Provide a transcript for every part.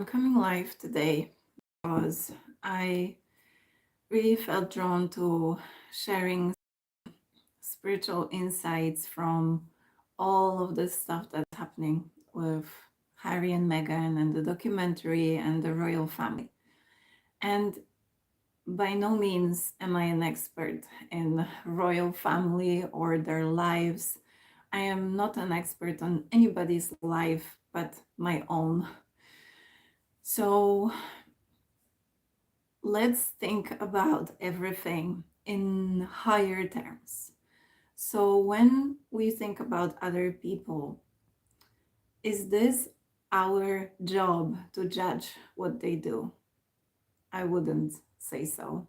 I'm coming live today because I really felt drawn to sharing spiritual insights from all of this stuff that's happening with Harry and Meghan and the documentary and the royal family. And by no means am I an expert in royal family or their lives. I am not an expert on anybody's life but my own. So let's think about everything in higher terms. So, when we think about other people, is this our job to judge what they do? I wouldn't say so.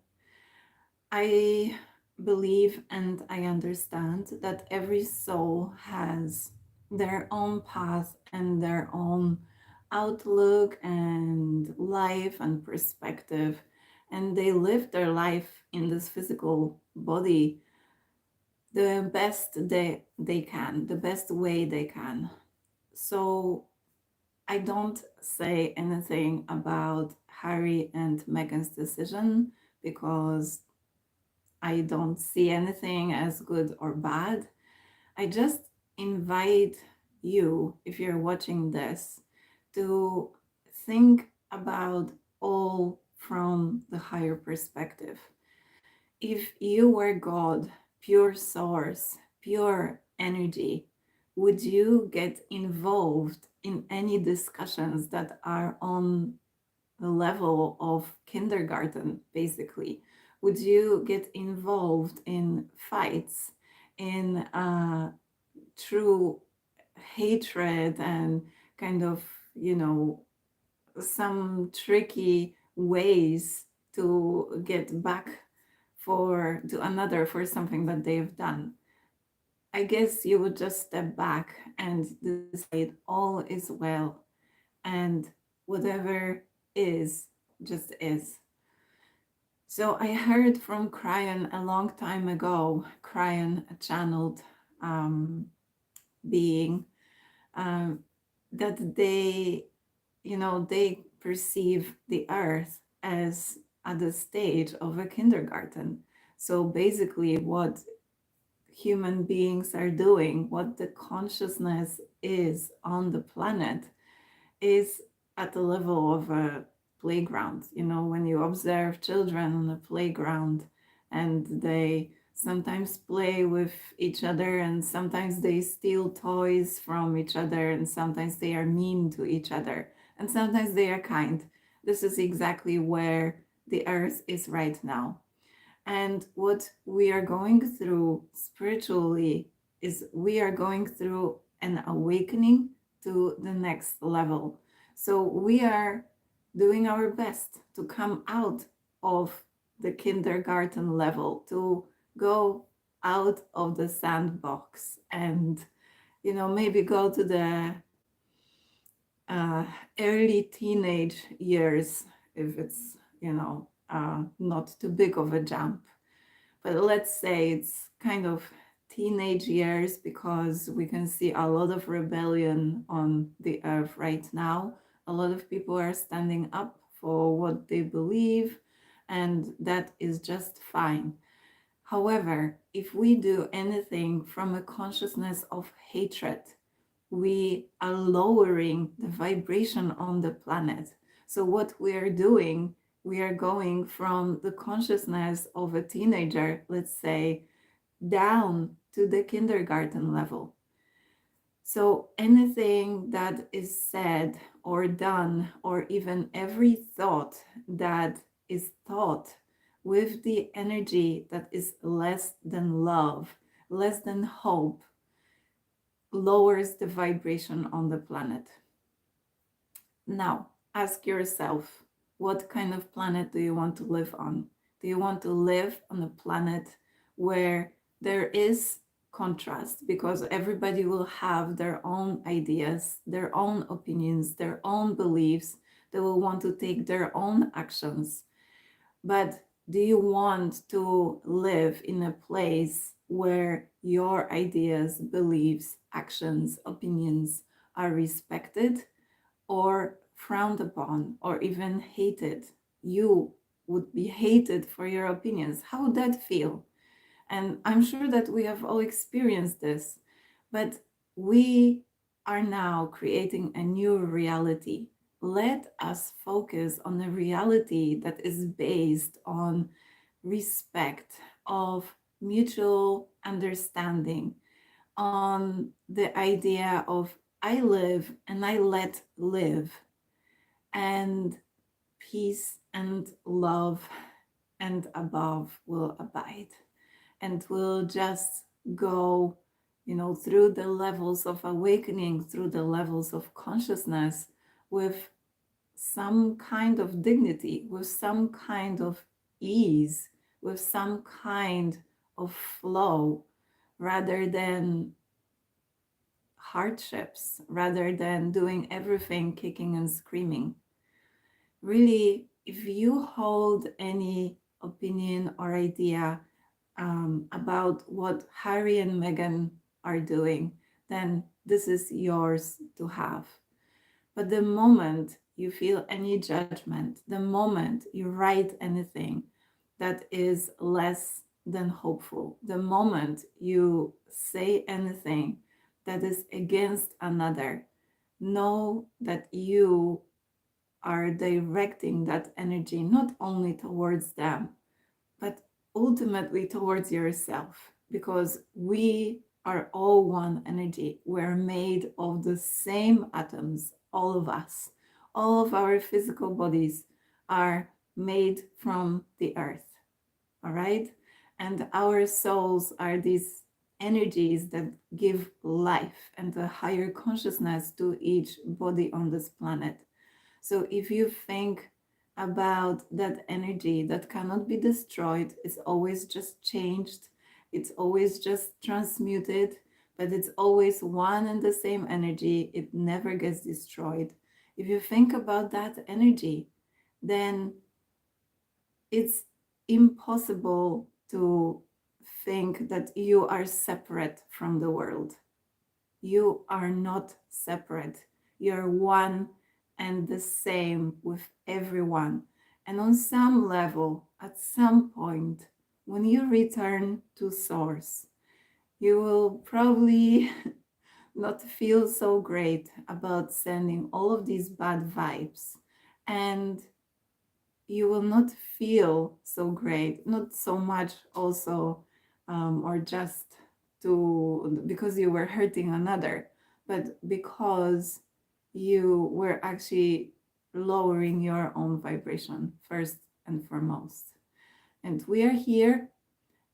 I believe and I understand that every soul has their own path and their own outlook and life and perspective, and they live their life in this physical body the best they can, the best way they can. So I don't say anything about Harry and Meghan's decision because I don't see anything as good or bad. I just invite you, if you're watching this, to think about all from the higher perspective. If you were God, pure source, pure energy, would you get involved in any discussions that are on the level of kindergarten, basically? Would you get involved in fights, in true hatred and kind of, some tricky ways to get back for to another for something that they've done? I guess you would just step back and decide all is well and whatever is just is. So I heard from Cryon a long time ago, Cryon, a channeled um, being, um, that they perceive the earth as at the stage of a kindergarten. So basically, what human beings are doing, what the consciousness is on the planet, is at the level of a playground. When you observe children on a playground and they sometimes play with each other and sometimes they steal toys from each other and sometimes they are mean to each other and sometimes they are kind. This is exactly where the earth is right now. And what we are going through spiritually is we are going through an awakening to the next level. So we are doing our best to come out of the kindergarten level, to go out of the sandbox and, maybe go to the uh, early teenage years if it's, not too big of a jump. But let's say it's kind of teenage years because we can see a lot of rebellion on the earth right now. A lot of people are standing up for what they believe, and that is just fine. However, if we do anything from a consciousness of hatred, we are lowering the vibration on the planet. So, what we are doing, we are going from the consciousness of a teenager, let's say, down to the kindergarten level. So, anything that is said or done, or even every thought that is thought with the energy that is less than love, less than hope, lowers the vibration on the planet. Now, ask yourself, what kind of planet do you want to live on? Do you want to live on a planet where there is contrast because everybody will have their own ideas, their own opinions, their own beliefs, they will want to take their own actions? But do you want to live in a place where your ideas, beliefs, actions, opinions are respected? Or frowned upon or even hated. You would be hated for your opinions. How would that feel? And I'm sure that we have all experienced this, but we are now creating a new reality. Let us focus on a reality that is based on respect, of mutual understanding, on the idea of I live and I let live, and peace and love and above will abide, and we'll just go, through the levels of awakening, through the levels of consciousness with some kind of dignity, with some kind of ease, with some kind of flow, rather than hardships, rather than doing everything kicking and screaming. Really, if you hold any opinion or idea about what Harry and Meghan are doing, then this is yours to have. But the moment you feel any judgment, the moment you write anything that is less than hopeful, the moment you say anything that is against another, know that you are directing that energy not only towards them, but ultimately towards yourself, because we are all one energy. We're made of the same atoms, all of us. All of our physical bodies are made from the earth, all right? And our souls are these energies that give life and a higher consciousness to each body on this planet. So if you think about that energy that cannot be destroyed, it's always just changed, it's always just transmuted, but it's always one and the same energy, it never gets destroyed. If you think about that energy, then it's impossible to think that you are separate from the world. You are not separate. You're one and the same with everyone. And on some level, at some point, when you return to source, you will probably not feel so great about sending all of these bad vibes. And you will not feel so great, not so much also, or just because you were hurting another, but because you were actually lowering your own vibration first and foremost. And we are here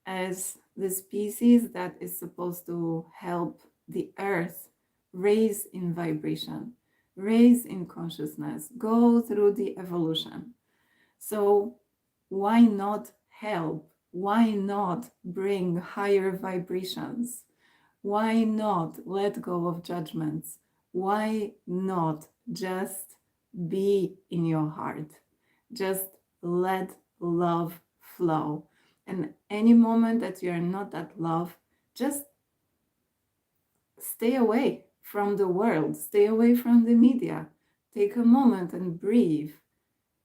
as the species that is supposed to help the earth raise in vibration, raise in consciousness, go through the evolution. So why not help? Why not bring higher vibrations? Why not let go of judgments? Why not just be in your heart? Just let love flow. And any moment that you're not at love, just stay away from the world, stay away from the media. Take a moment and breathe.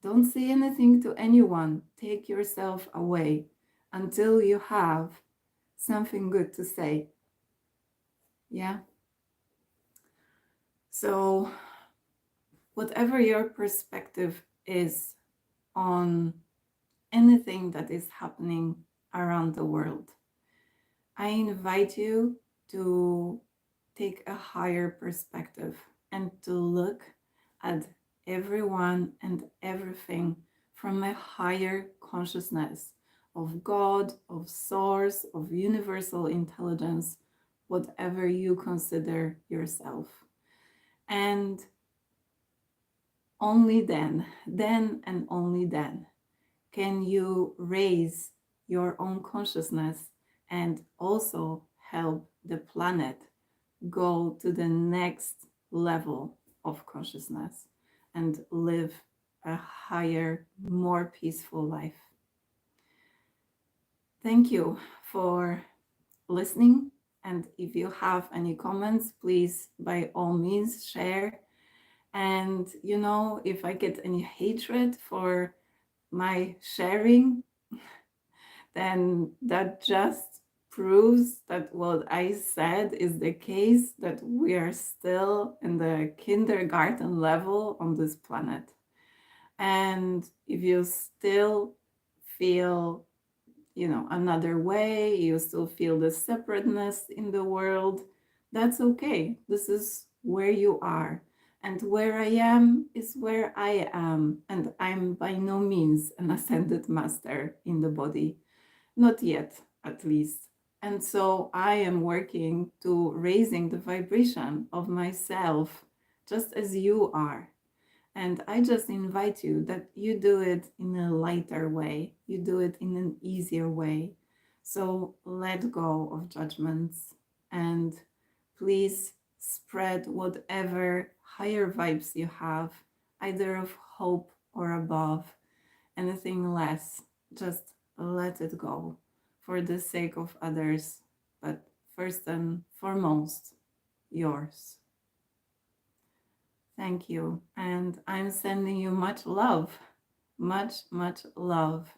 Don't say anything to anyone. Take yourself away until you have something good to say. Yeah? So, whatever your perspective is on anything that is happening around the world, I invite you to take a higher perspective and to look at everyone and everything from a higher consciousness of God, of source, of universal intelligence, whatever you consider yourself. And only then and only then, can you raise your own consciousness and also help the planet go to the next level of consciousness and live a higher, more peaceful life. Thank you for listening. And if you have any comments, please, by all means, share. And, you know, if I get any hatred for my sharing, then that just proves that what I said is the case, that we are still in the kindergarten level on this planet. And if you still feel, you know, another way, you still feel the separateness in the world, that's okay. This is where you are. And where I am is where I am. And I'm by no means an ascended master in the body. Not yet, at least. And so I am working to raising the vibration of myself just as you are. And I just invite you that you do it in a lighter way, you do it in an easier way. So let go of judgments and please spread whatever higher vibes you have, either of hope or above. Anything less, just let it go for the sake of others, but first and foremost, yours. Thank you. And I'm sending you much love, much love.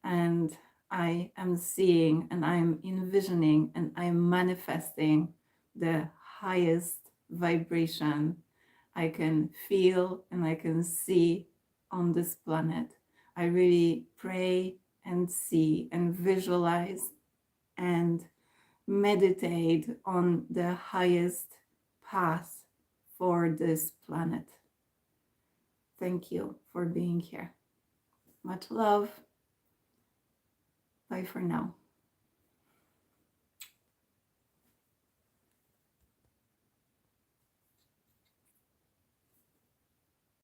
And I am seeing and I'm envisioning and I'm manifesting the highest vibration I can feel and I can see on this planet. I really pray and see and visualize and meditate on the highest path for this planet. Thank you for being here. Much love. Bye for now.